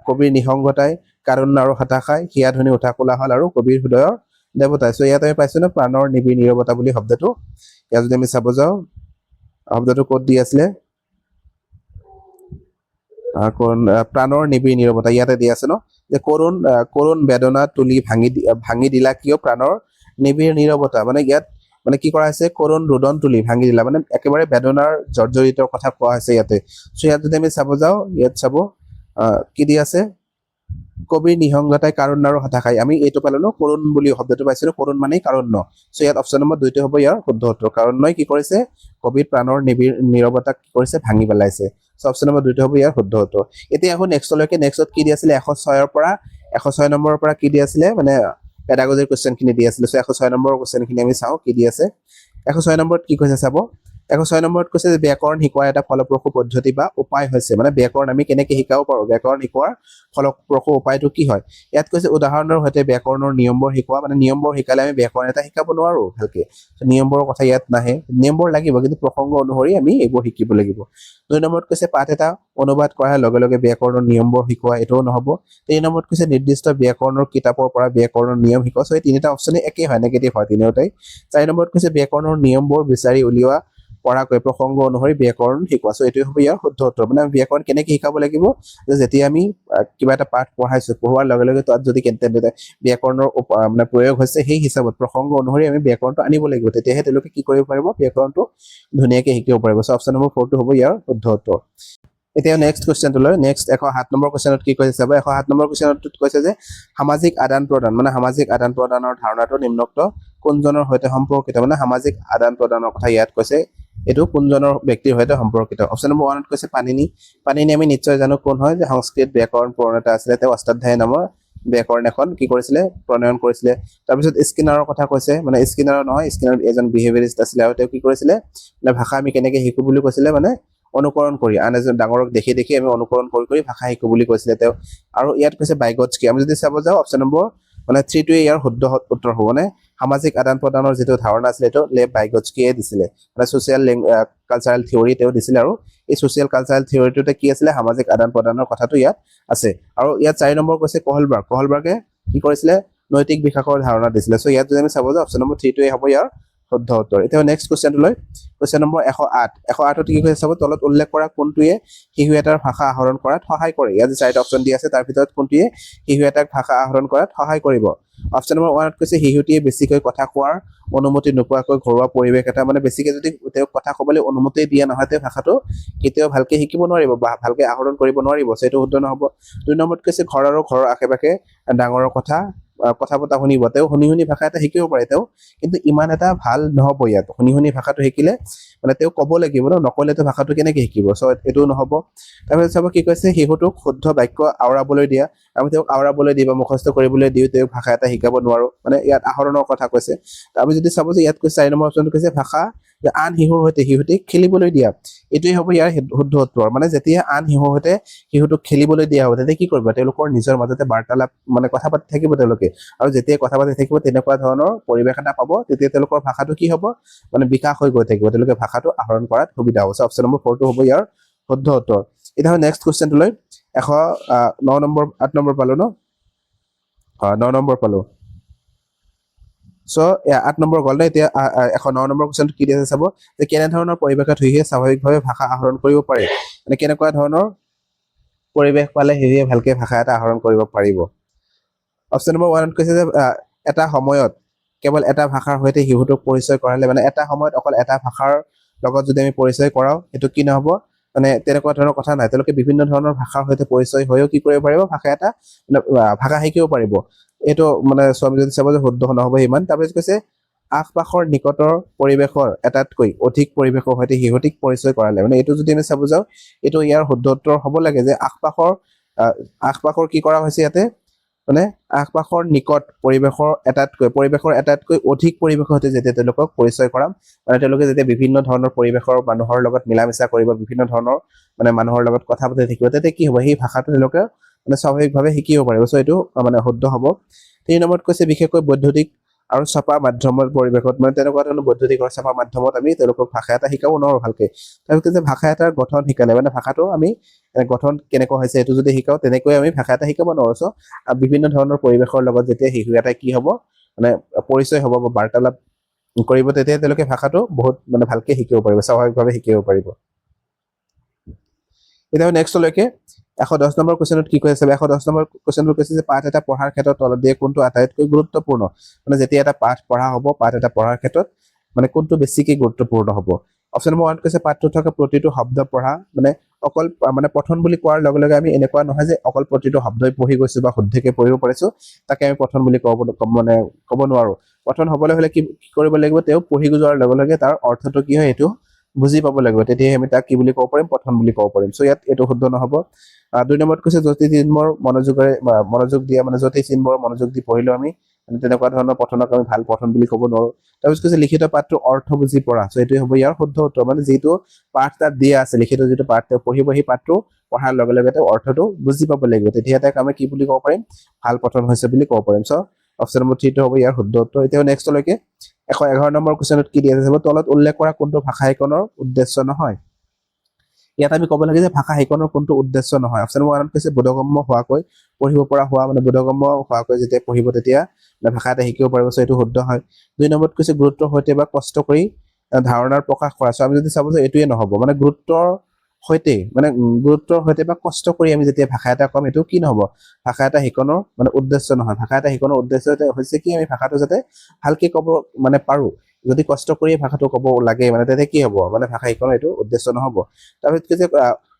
কবিৰ নিসংগতাই কাৰুণ্য আৰু হতাশাই হিয়া ধুনি উঠা কোলাহল আৰু কবিৰ হৃদয়ৰ দেৱতা সো ইয়াত আমি পাইছো না প্ৰাণৰ নিবিড় নীৰৱতা বুলি শব্দটো ইয়াত যদি আমি চাব যাওঁ শব্দটো ক'ত দি আছিলে প্ৰাণৰ নিবিড় নীৰৱতা ইয়াতে দি আছে ন যে কৰুণ বেদনা তুলি ভাঙি দিলা কিয় প্ৰাণৰ নিবিড় নীৰৱতা মানে ইয়াত মানে কি কৰা হৈছে কৰুণ ৰুদন তুলি ভাঙি দিলা মানে একেবাৰে বেদনাৰ জৰ্জৰিত কথা কোৱা হৈছে ইয়াতে সো ইয়াত যদি আমি চাব যাওঁ ইয়াত চাব কি দি আছে কবিৰ নিসংগতাই কাৰুণ্য আৰু হতাশাই আমি এইটো পালো ন কৰুণ বুলি শব্দটো পাইছিলো কৰুণ মানে কাৰুণ্য সো ইয়াত অপশ্যন নম্বৰ 2 টো হ'ব ইয়াৰ শুদ্ধ উত্তৰ কাৰুণ্যই কি কৰিছে কবিৰ প্ৰাণৰ নিবিড় নীৰৱতাক কি কৰিছে ভাঙি পেলাইছে সো অপশ্যন নম্বৰ 2 টো হ'ব ইয়াৰ শুদ্ধ উত্তৰ এতিয়া এখন নেক্সটলৈকে নেক্সটত কি দি আছিল 106 ৰ পৰা 106 নম্বৰৰ পৰা কি দি আছিল মানে পেডাগজিৰ কোৱেশ্চন খিনি দি আছিল সো 106 নম্বৰৰ কোৱেশ্চন খিনি আমি চাও কি দি আছে 106 নম্বৰত কি কৈছে চাব 106 নম্বৰত কৈছে যে ব্যাকৰণ শিকোৱাৰ এটা ফলপ্ৰসূ পদ্ধতি বা উপায় হৈছে মানে ব্যাকৰণ আমি কেনেকৈ শিকাব পাৰো ব্যাকৰণ শিকোৱাৰ ফলপ্ৰসূ উপায়টো কি হয় ইয়াত কৈছে উদাহৰণৰ সৈতে ব্যাকৰণৰ নিয়মবোৰ শিকোৱা মানে নিয়মবোৰ শিকালে আমি ব্যাকৰণ এটা শিকাব নোৱাৰো ভালকে নিয়মবোৰৰ কথা ইয়াত নাহে নিয়মবোৰ লাগিব কিন্তু প্ৰসংগ অনুসৰি আমি এইবোৰ শিকিব লাগিব 2 নম্বৰত কৈছে পাঠ এটা অনুবাদ কৰাৰ লগে লগে ব্যাকৰণৰ নিয়মবোৰ শিকোৱা এটাও নহব 3 নম্বৰত কৈছে নিৰ্দিষ্ট ব্যাকৰণৰ কিতাপৰ পৰা ব্যাকৰণৰ নিয়ম শিকোৱা সো এই তিনিটা অপচনে একেই হয় নেগেটিভ হয় তিনিওটাই 4 নম্বৰত কৈছে ব্যাকৰণৰ নিয়মবোৰ বিচাৰি উলিওৱা পঢ়াকৈ প্ৰসংগ অনুসৰি ব্যাকৰণ শিকোৱা সো এইটো হ'ব ইয়াৰ শুদ্ধ উত্তৰ মানে ব্যাকৰণ কেনেকৈ শিকাব লাগিব যে যেতিয়া আমি কিবা এটা পাঠ পঢ়াইছো পঢ়োৱাৰ লগে লগে তাত যদি কেন্তে ব্যাকৰণৰ মানে প্ৰয়োগ হৈছে সেই হিচাপত প্ৰসংগ অনুসৰি আমি ব্যাকৰণটো আনিব লাগিব তেতিয়াহে তেওঁলোকে কি কৰিব পাৰিব ব্যাকৰণটো ধুনীয়াকৈ শিকিব পাৰিব সো অপশ্যন নম্বৰ 4 টো হ'ব ইয়াৰ শুদ্ধ উত্তৰ এতিয়া নেক্সট কোৱেশ্চনটো লৈ নেক্সট 107 নম্বৰ কোৱেশ্চনত কি কৈছে চাব 107 নম্বৰ কোৱেশ্চনত কৈছে যে সামাজিক আদান প্ৰদান মানে সামাজিক আদান প্ৰদানৰ ধাৰণাটো নিম্নোক্ত কোনজনৰ সৈতে সম্পৰ্কিত মানে সামাজিক আদান প্ৰদানৰ কথা ইয়াত কৈছে এটো কোনজনৰ ব্যক্তিৰ সৈতে সম্পৰ্কিত অপশ্যন নম্বৰ 1 ত কৈছে পানিনি আমি নিশ্চয় জানো কোন হয় যে সংস্কৃত ব্যাকৰণ প্ৰণেতা আছিল তেওঁ অষ্টাধ্যায়ী নামৰ ব্যাকৰণ এখন কি কৰিছিলে প্ৰণয়ন কৰিছিলে তাৰ পিছত স্কিনাৰৰ কথা কৈছে মানে স্কিনাৰ নহয় স্কিনাৰ এজন বিহেভিয়ৰিষ্ট আছিল আৰু তেওঁ কি কৰিছিলে মানে ভাষা আমি কেনেকৈ শিকো বুলি কৈছিলে মানে অনুকৰণ কৰি আন এজন ডাঙৰক দেখি দেখি আমি অনুকৰণ কৰি ভাষা শিকো বুলি কৈছিলে তেওঁ আৰু ইয়াত কৈছে বাইগটস্কি আমি যদি চাব যাওঁ অপশ্যন নম্বৰ মানে 3 টোৱে ইয়াৰ শুদ্ধ উত্তৰ হ'ব মানে সামাজিক আদান প্ৰদানৰ যেটো ধাৰণা আছিল এটো লেভ বাইগটস্কিয়ে দিছিলে মানে সোশ্যাল কালচাৰেল থিওৰি তেওঁ দিছিলে আৰু এই সোশ্যাল কালচাৰেল থিওৰিটোতে কি আছিল সামাজিক আদান প্ৰদানৰ কথাটো ইয়াত আছে আৰু ইয়াত 4 নম্বৰ কৈছে কহলবাৰ্গে কি কৰিছিলে নৈতিক বিকাশৰ ধাৰণা দিছিলে সো ইয়াত যদি আমি চাব যাওঁ অপশ্যন নম্বৰ 3 টোৱে হ'ব ইয়াৰ শুদ্ধ উত্তৰ এতিয়া নেক্সট কোৱেশ্চনটো লৈ কোৱেশ্চন নম্বৰ 108 ত কি কৈছে চাব তলত উল্লেখ কৰা কোনটোৱে শিশু এটাৰ ভাষা আহৰণ কৰাত সহায় কৰে ইয়াত যে চাৰিটা অপশ্যন দি আছে তাৰ ভিতৰত কোনটোৱে শিশু এটাক ভাষা আহৰণ কৰাত সহায় কৰিব অপশ্যন নম্বৰ 1 ত কৈছে শিশুটিয়ে বেছিকৈ কথা কোৱাৰ অনুমতি নোপোৱাকৈ ঘৰুৱা পৰিৱেশ এটা মানে বেছিকৈ যদি তেওঁ কথা ক'বলৈ অনুমতি দিয়া নহয় তেওঁ ভাষাটো কেতিয়াও ভালকৈ শিকিব নোৱাৰিব বা ভালকৈ আহৰণ কৰিব নোৱাৰিব সেইটো শুদ্ধ নহব 2 নম্বৰত কৈছে ঘৰ আৰু ঘৰৰ আশে-পাশে ডাঙৰৰ কথা পতা শুনিব তেওঁ শুনি ভাষা এটা শিকিব পাৰে তেওঁ কিন্তু ইমান এটা ভাল নহব ইয়াত শুনি ভাষাটো শিকিলে মানে তেওঁ ক'ব লাগিব নকলেতো ভাষাটো কেনেকৈ শিকিব সো এটো নহব তাৰপিছত চাব কি কৈছে শিশুটোক শুদ্ধ বাক্য আওৰাবলৈ দিয়া আমি তেওঁক আওৰাবলৈ দিব মুখস্থ কৰিবলৈ দিও তেওঁ ভাষা এটা শিকাব নোৱাৰো মানে ইয়াত আহৰণৰ কথা কৈছে আমি যদি চাব যে ইয়াত কৈছে 4 নম্বৰ অপশ্যনটো কৈছে ভাষা যে আন শিশুৰ সৈতে শিশুটিক খেলিবলৈ দিয়া এটোই হ'ব ইয়াৰ শুদ্ধ উত্তৰ মানে যেতিয়া আন শিশুৰ সৈতে শিশুটোক খেলিবলৈ দিয়া হ'ব তেতিয়া কি কৰিব তেওঁলোকৰ নিজৰ মাজতে বাৰ্তালাপ মানে কথা পাতি থাকিব তেওঁলোকে আৰু যেতিয়া কথা পাতি থাকিব তেনেকুৱা ধৰণৰ পৰিৱেশ এটা পাব তেতিয়া তেওঁলোকৰ ভাষাটো কি হ'ব মানে বিকাশ হৈ গৈ থাকিব তেওঁলোকে ভাষাটো আহৰণ কৰাত সুবিধা হ'ব অপশ্যন নম্বৰ 4 টো হ'ব ইয়াৰ শুদ্ধ উত্তৰ এটা নেক্সট কোৱেশ্চনটো লৈ 109 নম্বৰ 8 নম্বৰ পালো ন 9 নম্বৰ পালো সো 8 নম্বৰ গ'ল না এতিয়া 109 নম্বৰ কোৱেশ্চনটো কি দিছে চাব যে কেনে ধৰণৰ পৰিৱেশত হিয়ে স্বাভাৱিকভাৱে ভাষা আহৰণ কৰিব পাৰে মানে কেনেকুৱা ধৰণৰ পৰিৱেশ পালে হিয়ে ভালকৈ ভাষা এটা আহৰণ কৰিব পাৰিব অপশ্যন নম্বৰ 1 ত কৈছে যে এটা সময়ত কেৱল এটা ভাষাৰ সৈতে শিশুটোক পৰিচয় কৰালে মানে এটা সময়ত অকল এটা ভাষাৰ লগত যদি আমি পৰিচয় কৰাও এটো কি নহব মানে তেনেকুৱা ধৰণৰ কথা নাই তেওঁলোকে বিভিন্ন ধৰণৰ ভাষাৰ সৈতে পৰিচয় হৈও কি কৰিব পাৰিব ভাষা শিকিব পাৰিব এটো মানে আমি যদি চাব যে শুদ্ধ নহব ইমান তাৰপিছত কৈছে আশপাশৰ নিকটৰ পৰিৱেশৰ এটাতকৈ অধিক পৰিৱেশৰ সৈতে শিশুটিক পৰিচয় কৰালে মানে এটো যদি আমি চাব যাওঁ এটো ইয়াৰ শুদ্ধ উত্তৰ হ'ব লাগে যে আশপাশৰ কি কৰা হৈছে ইয়াতে মানে আশপাশৰ নিকট পৰিৱেশৰ এটাতকৈ অধিক পৰিৱেশৰ সৈতে যেতিয়া তেওঁলোকক পৰিচয় কৰাম মানে তেওঁলোকে যেতিয়া বিভিন্ন ধৰণৰ পৰিৱেশৰ মানুহৰ লগত মিলা মিছা কৰিব বিভিন্ন ধৰণৰ মানে মানুহৰ লগত কথা পাতি থাকিব তেতিয়া কি হ'ব সেই ভাষাটো তেওঁলোকে মানে স্বাভাৱিকভাৱে শিকিব পাৰিব সো এইটো মানে শুদ্ধ হ'ব 3 নম্বৰত কৈছে বিশেষকৈ বৈদ্যুতিক আৰু ছপা মাধ্যমৰ পৰিৱেশত মানে তেনেকুৱা ধৰণৰ বৈদ্যুতিক আৰু ছপা মাধ্যমত আমি তেওঁলোকক ভাষা এটা শিকাব নোৱাৰো ভালকে তাৰপিছত যে ভাষা এটাৰ গঠন শিকালে মানে ভাষাটো আমি গঠন কেনেকুৱা হৈছে এইটো যদি শিকাও তেনেকৈ আমি ভাষা এটা শিকাব নোৱাৰো সো বিভিন্ন ধৰণৰ পৰিৱেশৰ লগত যেতিয়া শিশু এটা কি হ'ব মানে পৰিচয় হ'ব বা বাৰ্তালাপ কৰিব তেতিয়া তেওঁলোকে ভাষাটো বহুত মানে ভালকে শিকিব পাৰিব স্বাভাৱিকভাৱে শিকিব পাৰিব এতিয়া নেক্সটলৈকে 110 নম্বৰ কোৱেশ্চনত কি কৈ আছে 110 নম্বৰ কোৱেশ্চনটো কৈছে যে পাঠ এটা পঢ়াৰ ক্ষেত্ৰত তলত দিয়ে কোনটো আটাইতকৈ গুৰুত্বপূৰ্ণ মানে যেতিয়া এটা পাঠ পঢ়া হ'ব পাঠ এটা পঢ়াৰ ক্ষেত্ৰত মানে কোনটো বেছিকৈ গুৰুত্বপূৰ্ণ হ'ব অপচন নম্বৰ 1 কৈছে পাঠটোত থকা প্ৰতিটো শব্দ পঢ়া মানে অকল মানে পঠন বুলি কোৱাৰ লগে লগে আমি এনেকুৱা নহয় যে অকল প্ৰতিটো শব্দই পঢ়ি গৈছো বা শুদ্ধকৈ পঢ়িব পাৰিছো তাকে আমি পঠন বুলি ক'ব নোৱাৰো পঠন হ'বলৈ হলে কি কৰিব লাগিব তেওঁ পঢ়ি যোৱাৰ লগে লগে তাৰ অৰ্থটো কি হয় এইটো বুজি পাব লাগিব তেতিয়া আমি তাক কি বুলি ক'ব পাৰিম পঠন বুলি ক'ব পাৰিম সো ইয়াত এইটো শুদ্ধ নহ'ব 2 নম্বৰত কৈছে জ্যোতি চিহ্নৰ মনোযোগ দিয়া মানে জ্যোতি চিহ্নৰ মনোযোগ দি পঢ়িলো আমি তেনেকুৱা ধৰণৰ পঠনক আমি ভাল পঠন বুলি ক'ব নোৱাৰো তাৰপিছত কৈছে লিখিত পাঠটোৰ অৰ্থ বুজি পঢ়া সো এইটোৱে হ'ব ইয়াৰ শুদ্ধ উত্তৰ মানে যিটো পাঠ তাত দিয়া আছে লিখিত যিটো পাঠ তেওঁ পঢ়িব সেই পাঠটো পঢ়াৰ লগে লগে তেওঁ অৰ্থটো বুজি পাব লাগিব তেতিয়া তাক আমি কি বুলি ক'ব পাৰিম ভাল পঠন হৈছে বুলি ক'ব পাৰিম সো অপচন নম্বৰ 3 টো হ'ব ইয়াৰ শুদ্ধ উত্তৰ এতিয়া নেক্সটলৈকে 111 নম্বৰ কোৱেশ্চনত কি দিয়া আছে তলত উল্লেখ কৰা কোনটো ভাষা শিকনৰ উদ্দেশ্য নহয় ইয়াত আমি ক'ব লাগে যে ভাষা শিকনৰ কোনটো উদ্দেশ্য নহয় অপচন নম্বৰ 1 কৈছে বোধগম্য হোৱাকৈ পঢ়িব পৰা হোৱা মানে বোধগম্য হোৱাকৈ যেতিয়া পঢ়িব তেতিয়া ভাষা এটা শিকিব পাৰিব সো এইটো শুদ্ধ হয় 2 নম্বৰত কৈছে গুৰুত্বৰ সৈতে বা কষ্ট কৰি ধাৰণাৰ প্ৰকাশ কৰা সো আমি যদি চাব যে এইটোৱে নহ'ব মানে গুৰুত্বৰ সৈতে বা কষ্ট কৰি আমি যেতিয়া ভাষা এটা কম এইটো কি নহ'ব ভাষা এটা শিকনৰ মানে উদ্দেশ্য নহয় ভাষা এটা শিকনৰ উদ্দেশ্য হৈছে কি আমি ভাষাটো যাতে ভালকে ক'ব মানে পাৰো যদি কষ্ট কৰি ভাষাটো ক'ব লাগে মানে তেতিয়া কি হ'ব মানে ভাষা শিকনৰ এইটো উদ্দেশ্য নহ'ব তাৰপিছত কি যে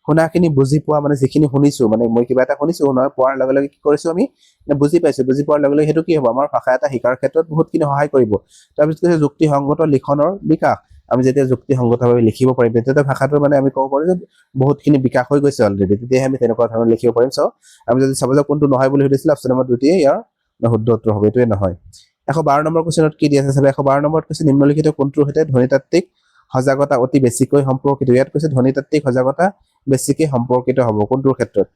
শুনাখিনি বুজি পোৱা মানে যিখিনি শুনিছো মানে মই কিবা এটা শুনিছো নহয় পোৱাৰ লগে লগে কি কৰিছো আমি বুজি পাইছো বুজি পোৱাৰ লগে লগে সেইটো কি হ'ব আমাৰ ভাষা এটা শিকাৰ ক্ষেত্ৰত বহুতখিনি সহায় কৰিব তাৰপিছত কৈছে যুক্তিসংগত লিখনৰ বিকাশ আমি যেতিয়া যুক্তিসংগতভাৱে লিখিব পাৰিম তেতিয়া ভাষাটোৰ মানে আমি ক'ব পাৰো যে বহুতখিনি বিকাশ হৈ গৈছে অলৰেডি তেতিয়াহে আমি তেনেকুৱা ধৰণৰ লিখিব পাৰিম সো আমি যদি চাব যে কোনটো নহয় বুলি সুধিছিলে অপচন নম্বৰ 2 ইয়াৰ শুদ্ধ উত্তৰ হ'ব এইটোৱে নহয় 112 নম্বৰ কোৱেশ্চনত কি দিয়া আছে 112 নম্বৰত কৈছে নিম্নলিখিত কোনটোৰ সৈতে ধ্বনিতাত্ত্বিক সজাগতা অতি বেছিকৈ সম্পৰ্কিত ইয়াত কৈছে ধ্বনিতাত্ত্বিক সজাগতা বেছিকৈ সম্পৰ্কিত হ'ব কোনটোৰ ক্ষেত্ৰত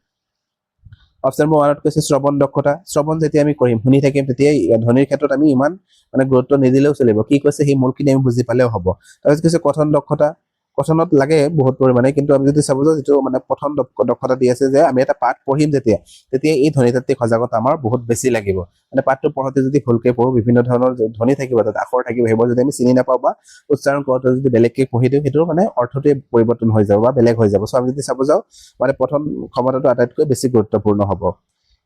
অপচন নম্বৰ 1 কৈছে শ্ৰৱণ দক্ষতা শ্ৰৱণ যেতিয়া আমি কৰিম শুনি থাকিম তেতিয়া ধ্বনিৰ ক্ষেত্ৰত আমি ইমান মানে গুৰুত্ব নিদিলেও চলিব কি কৈছে সেই মূলখিনি আমি বুজি পালেও হ'ব তাৰপিছত কৈছে কথন দক্ষতা কথনত লাগে বহুত পৰিমাণে কিন্তু আমি যদি চাব যিটো মানে প্ৰথম দক্ষতা দি আছে যে আমি এটা পাঠ পঢ়িম তেতিয়া এই ধ্বনিতাত্ত্বিক সজাগতা আমাৰ বহুত বেছি লাগিব মানে পাঠটো পঢ়োতে যদি ভুলকে পঢ়ো বিভিন্ন ধৰণৰ ধ্বনি থাকিব তাত আখৰ থাকিব সেইবোৰ যদি আমি চিনি নাপাওঁ বা উচ্চাৰণ কৰোঁতে যদি বেলেগকে পঢ়ি দিওঁ সেইটো মানে অৰ্থটোৱে পৰিৱৰ্তন হৈ যাব বা বেলেগ হৈ যাব সো আমি যদি চাব যাওঁ মানে প্ৰথম ক্ষমতাটো আটাইতকৈ বেছি গুৰুত্বপূৰ্ণ হ'ব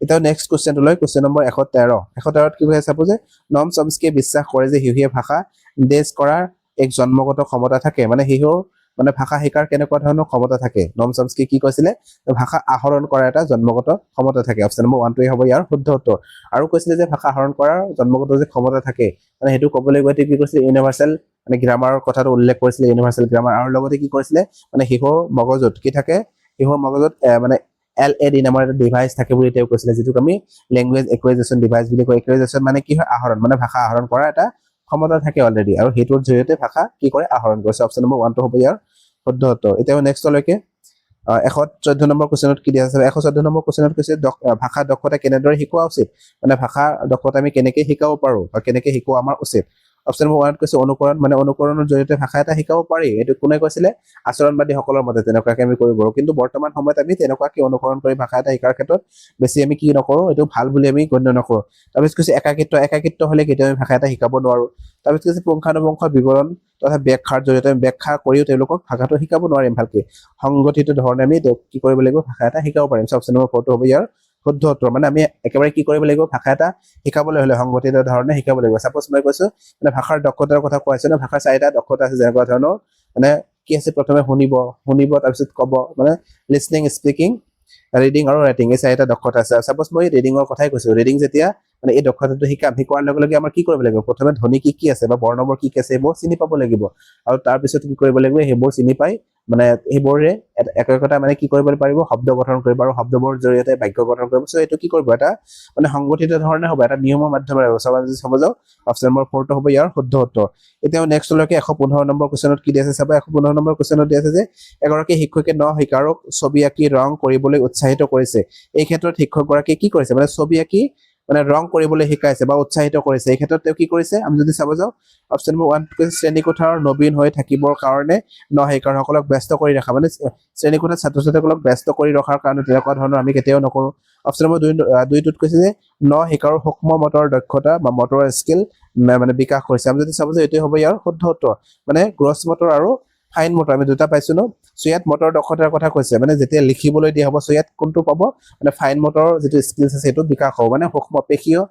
এতিয়া নেক্সট কোৱেশ্চনটো লৈ কোৱেশ্চন নম্বৰ 113 কি হৈ চাব যে নম চমস্কিয়ে বিশ্বাস কৰে যে শিশুৱে ভাষা দেশ কৰাৰ এক জন্মগত ক্ষমতা থাকে মানে শিশুৰ মানে ভাষা শিকাৰ কেনেকুৱা ধৰণৰ ক্ষমতা থাকে নম চমস্কি কি কৈছিলে ভাষা আহৰণ কৰাৰ এটা জন্মগত ক্ষমতা থাকে অপচন নম্বৰ 1 টোৱে হ'ব ইয়াৰ শুদ্ধ উত্তৰ আৰু কৈছিলে যে ভাষা আহৰণ কৰাৰ জন্মগত যে ক্ষমতা থাকে মানে সেইটো ক'বলৈ গৈ কি কৈছিলে ইউনিভাৰ্চেল মানে গ্ৰামাৰৰ কথাটো উল্লেখ কৰিছিলে ইউনিভাৰ্চেল গ্ৰামাৰ আৰু লগতে কি কৰিছিলে মানে শিশুৰ মগজুত কি থাকে শিশুৰ মগজুত মানে LAD নামৰ এটা ডিভাইচ থাকে বুলি তেওঁ কৈছিলে যিটোক আমি লেংগুৱেজ একুইজিশ্যন ডিভাইচ বুলি কয় একুইজিশ্যন মানে কি হয় আহৰণ মানে ভাষা আহৰণ কৰা এটা ক্ষমতা থাকে অলৰেডি আৰু সেইটোৰ জৰিয়তে ভাষা কি কৰে আহৰণ কৰিছে অপচন নম্বৰ 1 টো হ'ব ইয়াৰ শুদ্ধ উত্তৰ এতিয়া নেক্সটলৈকে 114 নম্বৰ কোৱেশ্চনত কি দিয়া আছে 114 নম্বৰ কোৱেশ্চনত কৈছে ভাষা দক্ষতা কেনেদৰে শিকোৱা উচিত মানে ভাষা দক্ষতা আমি কেনেকৈ শিকাব পাৰো বা কেনেকৈ শিকোৱা আমাৰ উচিত অপচন নম্বৰ 1 কৈছে অনুকৰণ মানে অনুকৰণৰ জৰিয়তে ভাষা এটা শিকাব পাৰি এইটো কোনে কৈছিলে আচৰণবাদী সকলৰ মতে তেনেকুৱাকে আমি কৰিব পাৰো কিন্তু বৰ্তমান সময়ত আমি তেনেকুৱাকে অনুকৰণ কৰি ভাষা এটা শিকাৰ ক্ষেত্ৰত বেছি আমি কি নকৰো এইটো ভাল বুলি আমি গণ্য নকৰো তাৰপিছত কৈছে একাকিত্ব হলে কেতিয়াও আমি ভাষা এটা শিকাব নোৱাৰো তাৰপিছত কৈছে পুংখানুপুংখ বিৱৰণ তথা ব্যাখ্যাৰ জৰিয়তে ব্যাখ্যা কৰিও তেওঁলোকক ভাষাটো শিকাব নোৱাৰিম ভালকে সংগঠিত ধৰণে আমি কি কৰিব লাগিব ভাষা এটা শিকাব পাৰিম অপচন নম্বৰ 4 টো হ'ব ইয়াৰ শুদ্ধ উত্তৰ মানে আমি একেবাৰে কি কৰিব লাগিব ভাষা এটা শিকাবলৈ হলে সংগঠিত ধৰণে শিকাব লাগিব সাপোজ মই কৈছো মানে ভাষাৰ দক্ষতাৰ কথা কোৱাইছে না ভাষাৰ চাৰিটা দক্ষতা আছে যেনেকুৱা ধৰণৰ মানে কি আছে প্ৰথমে শুনিব তাৰপিছত ক'ব মানে লিসনিং স্পিকিং ৰিডিং আৰু ৰাইটিং এই চাৰিটা দক্ষতা আছে সাপোজ মই ৰিডিংৰ কথাই কৈছো ৰিডিং যেতিয়া মানে এই দক্ষতাটো শিকোৱাৰ লগে লগে আমাৰ কি কৰিব লাগিব প্ৰথমে ধ্বনি কি আছে বা বৰ্ণবোৰ কি আছে এইবোৰ চিনি পাব লাগিব আৰু তাৰ পিছত কি কৰিব লাগিব সেইবোৰ চিনি পাই মানে সেইবোৰে একতা মানে কি কৰিব পাৰিব শব্দ গঠন কৰিব আৰু শব্দবোৰৰ জৰিয়তে বাক্য গঠন কৰিব সো এইটো কি কৰিব এটা মানে সংগঠিত ধৰণে হ'ব এটা নিয়মৰ মাধ্যমেৰে হ'ব চাব যাও অপচন নম্বৰ 4 টো হ'ব ইয়াৰ শুদ্ধ উত্তৰ এতিয়া নেক্সট লৈকে 115 নম্বৰ কোৱেশ্চনত কি দিয়া আছে চাবা 115 নম্বৰ কোৱেশ্চনত দিয়া আছে যে এগৰাকী শিক্ষকে ন শিকাৰক ছবি আঁকি ৰং কৰিবলৈ উৎসাহিত কৰিছে এই ক্ষেত্ৰত শিক্ষকগৰাকীয়ে কি কৰিছে মানে ছবি আঁকি মানে ৰং কৰিবলৈ শিকাইছে বা উৎসাহিত কৰিছে এই ক্ষেত্ৰত তেওঁ কি কৰিছে আমি যদি চাব যাও অপচন নম্বৰ 1 কৈছে শ্ৰেণীকোঠাৰ নবীন হৈ থাকিবৰ কাৰণে ন শিকাৰসকলক ব্যস্ত কৰি ৰাখা মানে শ্ৰেণীকোঠাত ছাত্ৰ-ছাত্ৰীসকলক ব্যস্ত কৰি ৰখাৰ কাৰণে তেনেকুৱা ধৰণৰ আমি কেতিয়াও নকৰো অপচন নম্বৰ 2 টোত কৈছে যে ন শিকাৰৰ সূক্ষ্ম মটৰ দক্ষতা বা মটৰ স্কিল মানে বিকাশ কৰিছে আমি যদি চাব যে এইটো হ'ব ইয়াৰ শুদ্ধ উত্তৰ মানে গ্ৰছ মটৰ আৰু ফাইন মটৰ আমি দুটা পাইছো ন সো ইয়াত মটৰ দক্ষতাৰ কথা কৈছে মানে যেতিয়া লিখিবলৈ দিয়া হ'ব সো ইয়াত কোনটো পাব মানে ফাইন মটৰ যেটো স্কিলছ আছে সেইটো বিকাশ হ'ব মানে সূক্ষ্ম পেশীয়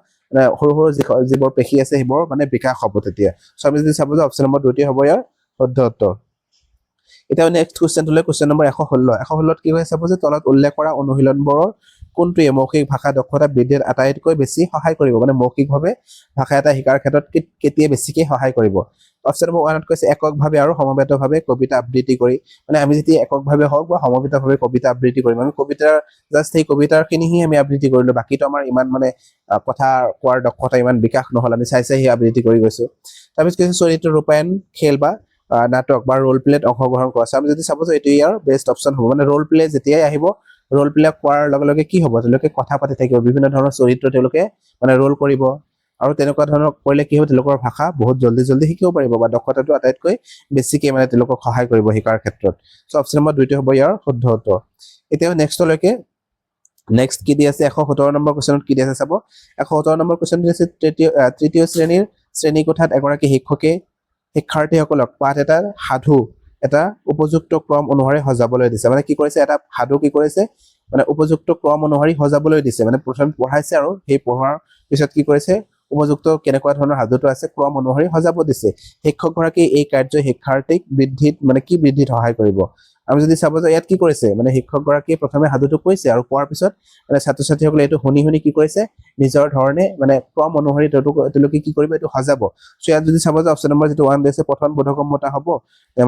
সৰু সৰু যিবোৰ পেশী আছে সেইবোৰ মানে বিকাশ হ'ব তেতিয়া সো আমি যদি চাব যে অপচন নম্বৰ 2 টি হ'ব ইয়াৰ শুদ্ধ উত্তৰ এতিয়া নেক্সট কোৱেশ্চনটো কোৱেশ্চন নম্বৰ 116 কি হয় চাব যে তলত উল্লেখ কৰা অনুশীলনবোৰৰ কোনটোৱে মৌখিক ভাষা দক্ষতা বৃদ্ধিত আটাইতকৈ বেছি সহায় কৰিব মানে মৌখিকভাৱে ভাষা এটা শিকাৰ ক্ষেত্ৰত কেতিয়া বেছিকৈ সহায় কৰিব অপচন নম্বৰ 1 ত কৈছে এককভাৱে আৰু সমবেতভাৱে কবিতা আবৃত্তি কৰি মানে আমি যেতিয়া এককভাৱে হওক বা সমবেতভাৱে কবিতা আবৃত্তি কৰিম আমি কবিতাৰ জাস্ট এই কবিতাৰখিনিহি আমি আবৃত্তি কৰিলো বাকিটো আমাৰ ইমান মানে কথা কোৱাৰ দক্ষতা ইমান বিকাশ নহল আমি চাই আবৃত্তি কৰি গৈছো তাৰপিছত কৈছে চৰিত্ৰ ৰূপায়ণ খেল বা নাটক বা ৰোল প্লেত অংশগ্ৰহণ কৰা আমি যদি চাব যে এইটো ইয়াৰ বেষ্ট অপচন হ'ব মানে ৰোল প্লে যেতিয়াই আহিব ৰোল প্লে কৰাৰ লগে লগে কি হ'ব তেওঁলোকে কথা পাতি থাকিব বিভিন্ন ধৰণৰ চৰিত্ৰ তেওঁলোকে মানে ৰোল কৰিব আৰু তেনেকুৱা ধৰণৰ কৰিলে কি হ'ব তেওঁলোকৰ ভাষা বহুত জলদি শিকিব পাৰিব বা দক্ষতাটো আটাইতকৈ বেছিকৈ মানে তেওঁলোকক সহায় কৰিব শিকাৰ ক্ষেত্ৰত সো অপচন নম্বৰ 2 টো হ'ব ইয়াৰ শুদ্ধ উত্তৰ এতিয়া নেক্সট কি দি আছে 117 নম্বৰ কোৱেশ্চনত কি দি আছে চাব 117 নম্বৰ কোৱেশ্চন দি আছে তৃতীয় শ্ৰেণীকোঠাত এগৰাকী শিক্ষকে শিক্ষাৰ্থীসকলক পাঠ এটাৰ সাধু এটা উপযুক্ত ক্ৰম অনুসৰি সজাবলৈ দিছে মানে কি কৰিছে এটা সাধু কি কৰিছে মানে উপযুক্ত ক্ৰম অনুসৰি সজাবলৈ দিছে মানে প্ৰথম পঢ়াইছে আৰু সেই পঢ়াৰ পিছত কি কৰিছে উপযুক্ত কেনেকুৱা ধৰণৰ সাধুটো আছে ক্ৰম অনুসৰি সজাব দিছে শিক্ষকগৰাকী এই কাৰ্য শিক্ষাৰ্থীক বৃদ্ধিত সহায় কৰিব আমি যদি চাব যে ইয়াত কি কৰিছে মানে শিক্ষকগৰাকীয়ে প্ৰথমে সাধুটো কৈছে আৰু কোৱাৰ পিছত মানে ছাত্ৰ-ছাত্ৰীসকলে এইটো শুনি কি কৰিছে নিজৰ ধৰণে মানে ক্ৰম অনুসৰি তেওঁলোকে কি কৰিব এইটো সজাব সো ইয়াত যদি চাব যে অপচন নম্বৰ যেটো 1 দিছে পঠন বোধগম্যতা হ'ব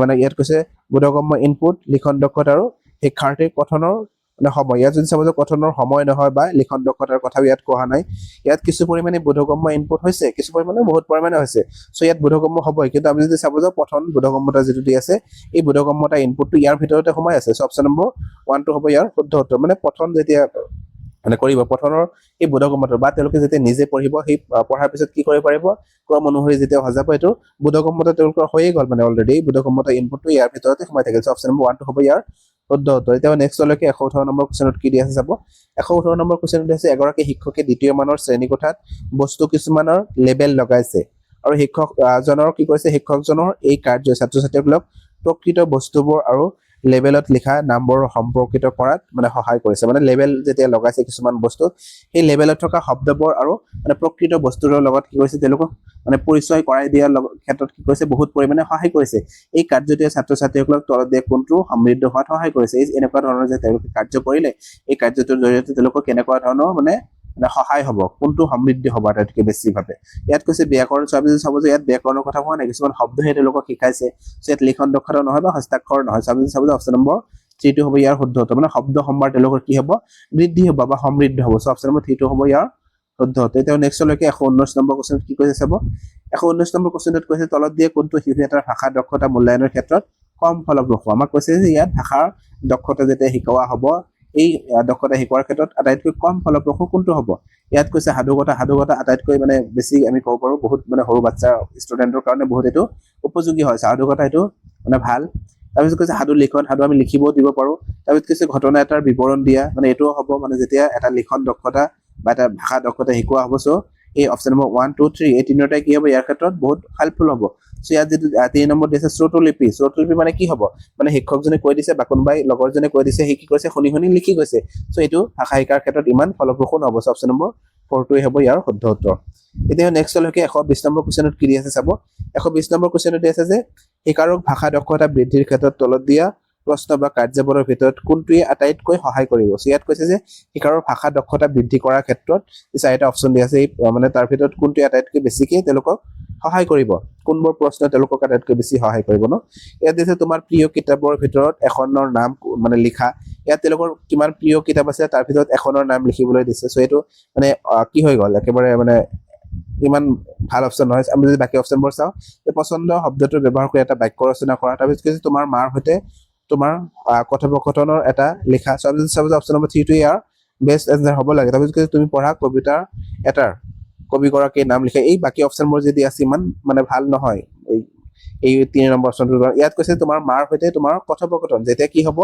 মানে ইয়াত কৈছে বোধগম্য ইনপুট লিখন দক্ষতা আৰু শিক্ষাৰ্থীৰ পঠনৰ মানে সময় ইয়াত যদি চাব যে কথনৰ সময় নহয় বা লিখন দক্ষতাৰ কথা ইয়াত কোৱা নাই ইয়াত কিছু পৰিমাণে বোধগম্য ইনপুট হৈছে কিছু পৰিমাণে বহুত পৰিমাণে হৈছে সো ইয়াত বোধগম্য হ'বই কিন্তু আমি যদি চাব যে পঠন বোধগম্যতা যেটো দি আছে এই বোধগম্যতা ইনপুটটো ইয়াৰ ভিতৰতে সোমাই আছে সো অপচন নম্বৰ 1 টো হ'ব ইয়াৰ শুদ্ধ উত্তৰ মানে পঠন যেতিয়া মানে কৰিব পঠনৰ এই বোধগম্যতা বা তেওঁলোকে যেতিয়া নিজে পঢ়িব সেই পঢ়াৰ পিছত কি কৰিব পাৰিব ক্ৰম অনুসৰি যেতিয়া সজাব এইটো বোধগম্যতা তেওঁলোকৰ হৈয়ে গ'ল মানে অলৰেডি বোধগম্যতা ইনপুটটো ইয়াৰ ভিতৰতে সোমাই থাকে সো অপচন নম্বৰ 1 টো হ'ব ইয়াৰ শুদ্ধ উত্তৰ এতিয়া নেক্সট লৈকে 118 নম্বৰ কোৱেশ্চনত কি দি আছে চাব 118 নম্বৰ কোৱেশ্চনত দি আছে এগৰাকী শিক্ষকে দ্বিতীয় মানৰ শ্ৰেণীকোঠাত বস্তু কিছুমানৰ লেবেল লগাইছে আৰু শিক্ষকজনৰ কি কৰিছে শিক্ষকজনৰ এই কাৰ্য ছাত্ৰ-ছাত্ৰীসকলক প্ৰকৃত বস্তুবোৰ আৰু লেবেলত লিখা নামবোৰ সম্পৰ্কিত কৰাত মানে সহায় কৰিছে মানে লেবেল যেতিয়া লগাইছে কিছুমান বস্তু এই লেবেলত থকা শব্দবোৰ আৰু মানে প্ৰকৃত বস্তুৰ লগত কি কৰিছে তেওঁলোকক মানে পৰিচয় কৰাই দিয়াৰ ক্ষেত্ৰত কি কৰিছে বহুত পৰিমাণে সহায় কৰিছে এই কাৰ্যটোৱে ছাত্ৰ-ছাত্ৰীসকলক তলত দিয়া কোনটো সমৃদ্ধ হোৱাত সহায় কৰিছে এই এনেকুৱা ধৰণৰ যে তেওঁলোকে কাৰ্য কৰিলে এই কাৰ্যটোৰ জৰিয়তে তেওঁলোকৰ কেনেকুৱা ধৰণৰ মানে সহায় হ'ব কোনটো সমৃদ্ধি হ'ব আটাইতকৈ বেছিভাৱে ইয়াত কৈছে ব্যাকৰণ চাব যে ইয়াত ব্যাকৰণৰ কথা কোৱা নাই কিছুমান শব্দহে তেওঁলোকক শিকাইছে সো ইয়াত লিখন দক্ষতা নহয় বা হস্তাক্ষৰ নহয় চাব যে অপচন নম্বৰ 3 টো হ'ব ইয়াৰ শুদ্ধ উত্তৰ মানে শব্দ সম্ভাৰ তেওঁলোকৰ কি হ'ব বৃদ্ধি হ'ব বা সমৃদ্ধ হ'ব সো অপচন নম্বৰ 3 টো হ'ব ইয়াৰ শুদ্ধ উত্তৰ এতিয়া নেক্সট লৈকে 119 নম্বৰ কোৱেশ্চন কি কৈছে চাব 119 নম্বৰ কোৱেশ্চনত কৈছে তলত দিয়ে কোনটো শিশু এটাৰ ভাষা দক্ষতা মূল্যায়নৰ ক্ষেত্ৰত কম ফলপ্ৰসূ আমাক কৈছে যে ইয়াত ভাষাৰ দক্ষতা যেতিয়া শিকোৱা হ'ব এই দক্ষতা শিকোৱাৰ ক্ষেত্ৰত আটাইতকৈ কম ফলপ্ৰসূ কোনটো হ'ব ইয়াত কৈছে সাধুকথা আটাইতকৈ মানে বেছি আমি ক'ব পাৰো বহুত মানে সৰু বাচ্চা ষ্টুডেন্টৰ কাৰণে বহুত এইটো উপযোগী হয় সাধুকথা এইটো মানে ভাল তাৰপিছত কৈছে সাধু লিখন সাধু আমি লিখিবও দিব পাৰো তাৰপিছত কৈছে ঘটনা এটাৰ বিৱৰণ দিয়া মানে এইটোও হ'ব মানে যেতিয়া এটা লিখন দক্ষতা বা এটা ভাষা দক্ষতা শিকোৱা হ'ব সো এই অপচন নম্বৰ 1 2 3 এই তিনিটাই কি হ'ব ইয়াৰ ক্ষেত্ৰত বহুত হেল্পফুল হ'ব সো ইয়াত যেটো 3 নম্বৰ দিছে শ্ৰুতলিপি মানে কি হ'ব মানে শিক্ষকজনে কৈ দিছে বা কোনোবাই লগৰজনে কৈ দিছে সি কি কৰিছে শুনি লিখি গৈছে সো এইটো ভাষা শিকাৰ ক্ষেত্ৰত ইমান ফলপ্ৰসূ নহ'ব সো অপচন নম্বৰ 4 টোই হ'ব ইয়াৰ শুদ্ধ উত্তৰ এতিয়া নেক্সট লৈকে 120 নম্বৰ কোৱেশ্চনত কি দি আছে চাব 120 নম্বৰ কোৱেশ্চনত দি আছে যে শিকাৰক ভাষা দক্ষতা বৃদ্ধিৰ ক্ষেত্ৰত তলত দিয়া প্ৰশ্ন বা কাৰ্যবোৰৰ ভিতৰত কোনটোৱে আটাইতকৈ সহায় কৰিব সো ইয়াত কৈছে যে শিকাৰৰ ভাষা দক্ষতা বৃদ্ধি কৰাৰ ক্ষেত্ৰত চাৰিটা অপচন দি আছে মানে তাৰ ভিতৰত কোনটোৱে আটাইতকৈ বেছিকৈ তেওঁলোকক সহায় কৰিব কোনবোৰ প্ৰশ্ন তেওঁলোকক আটাইতকৈ বেছি সহায় কৰিব ন ইয়াত দিছে তোমাৰ প্ৰিয় কিতাপৰ ভিতৰত এখনৰ নাম মানে লিখা ইয়াত তেওঁলোকৰ কিমান প্ৰিয় কিতাপ আছে তাৰ ভিতৰত এখনৰ নাম লিখিবলৈ দিছে সো এইটো মানে কি হৈ গ'ল একেবাৰে মানে ইমান ভাল অপচন নহয় আমি যদি বাকি অপচনবোৰ চাওঁ এই পছন্দ শব্দটো ব্যৱহাৰ কৰি এটা বাক্য ৰচনা কৰা তাৰপিছত কৈছে তোমাৰ মাৰ সৈতে তোমাৰ কথোপকথনৰ এটা লিখা সো আমি যদি চাব অপচন নম্বৰ 3 টো ইয়াৰ বেষ্ট এনসাৰ হ'ব লাগে তাৰপিছত কৈছে তুমি পঢ়া কবিতাৰ এটাৰ কবিগৰাকীৰ নাম লিখে এই বাকি অপচনবোৰ যদি আছে ইমান মানে ভাল নহয় এই 3 নম্বৰ অপচনটো ইয়াত কৈছে তোমাৰ মাৰ সৈতে তোমাৰ কথোপকথন যেতিয়া কি হ'ব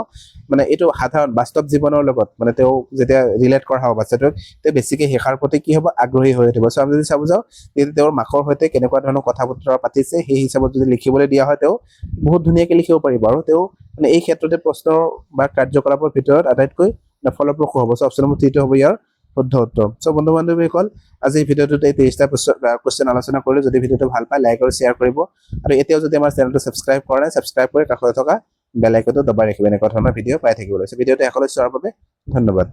মানে এইটো সাধাৰণ বাস্তৱ জীৱনৰ লগত মানে তেওঁ যেতিয়া ৰিলেট কৰা হ'ব বাচ্চাটোক তে বেছিকৈ হেখাৰ প্ৰতি কি হ'ব আগ্ৰহী হৈ উঠিব সো আমি যদি চাব যাওঁ তেতিয়া তেওঁৰ মাকৰ সৈতে কেনেকুৱা ধৰণৰ কথা বতৰা পাতিছে সেই হিচাপত যদি লিখিবলৈ দিয়া হয় তেওঁ বহুত ধুনীয়াকৈ লিখিব পাৰিব আৰু তেওঁ মানে এই ক্ষেত্ৰতে প্ৰশ্ন বা কাৰ্যকলাপৰ ভিতৰত আটাইতকৈ ফলপ্ৰসূ হ'ব সো অপচন নম্বৰ 3 টো হ'ব ইয়াৰ শুদ্ধ উত্তৰ সো বন্ধু বান্ধৱীসকল আজি ভিডিঅ'টোত এই 23টা কোৱেশ্চন আলোচনা কৰিলো যদি ভিডিঅ'টো ভাল পায় লাইক আৰু শ্বেয়াৰ কৰিব আৰু এতিয়াও যদি আমাৰ চেনেলটো সাবস্ক্ৰাইব কৰা নাই সাবস্ক্ৰাইব কৰি কাষতে থকা বেল আইকনটো দবাই ৰাখিব এনেকুৱা ধৰণৰ ভিডিঅ' পাই থাকিবলৈ সো ভিডিঅ'টো শেষলৈ চোৱাৰ বাবে ধন্যবাদ